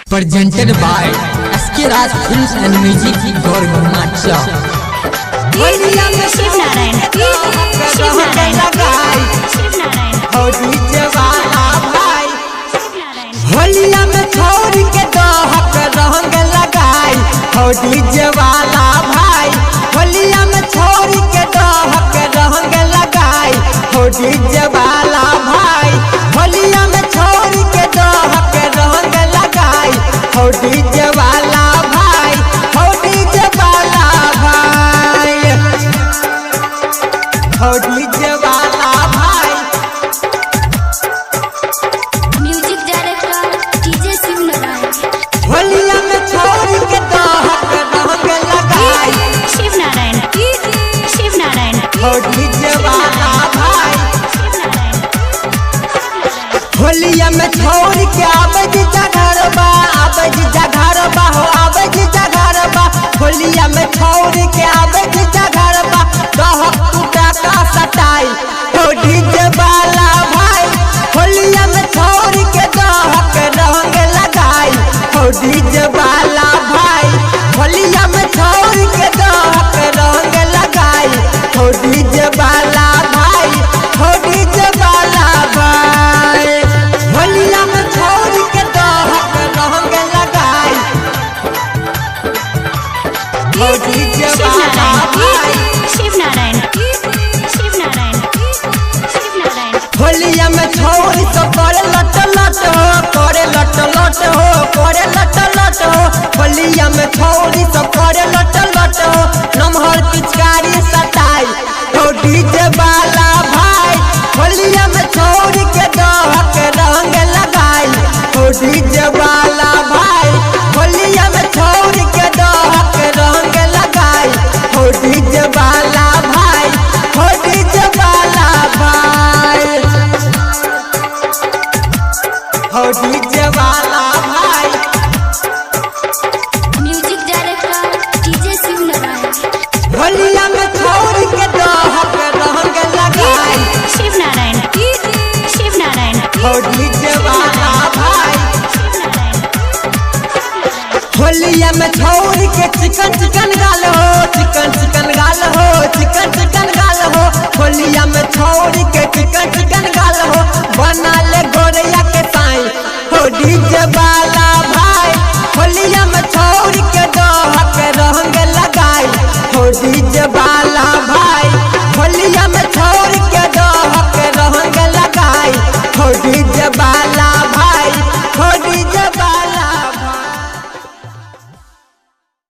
Presented by SK Raj Films and Music Gorgamacha. Shiv Narayan होलिया में छोड़ के दहक रंग लगाई हो डीजे वाला भाई। होलिया में छोड़ के दहक रंग लगाई हो डीजे वाला भाई। होलिया में छोड़ के दहक रंग लगाई हो डीजे वाला भाई। हो डीजे वाला भाई। हो डीजे वाला भाई। Music director DJ Shiv Narayan. होलिया में छोड़ के दहक रंग लगाई शिव नारायण शिव नारायण हो डीजे वाला भाई। होलिया में छोड़ के आवे जीजा घर बा हो आवे जीजा घर बा। होलिया में छोड़ के आवे जीजा घर बा दहक टूटा का सटाई हो डीजे वाला भाई। होलिया में छोड़ के दहक रंग लगाई हो डीजे वाला भाई। होलिया में छोड़ के दहक रंग लगाई हो डीजे वाला भाई। हो डीजे वाला भाई। होलिया में छोड़ के दहक रंग लगाई हो डीजे वाला भाई। शिव नारायण शिव नारायण शिव नारायण होलिया में छोड़ तो करे लट लट हो करे लट लट हो करे लट लट हो। होलिया में छोड़ी तो करे लट लट हो नमहर पिचकारी सटाई हो डीजे वाला भाई। होलिया में छोड़ के दहक रंग लगाई हो डीजे वाला भाई। होलिया में छोड़ के दहक रंग लगाई हो डीजे वाला भाई। हो डीजे वाला भाई। हो डीजे वाला भाई। Music director DJ Shiv Narayan. होलिया में छोड़ के दहक रंग लगाई शिव नारायण शिव नारायण हो डीजे वाला भाई। होलिया में छोड़ के चिकन चिकन गाल हो चिकन चिकन गाल हो चिकन चिकन गाल हो। होलिया में छोड़ के चिकन चिकन गाल हो बना ले गोरिया के साई हो डीजे वाला भाई। होलिया में छोड़ के दहक रंग लगाई हो डीजे वाला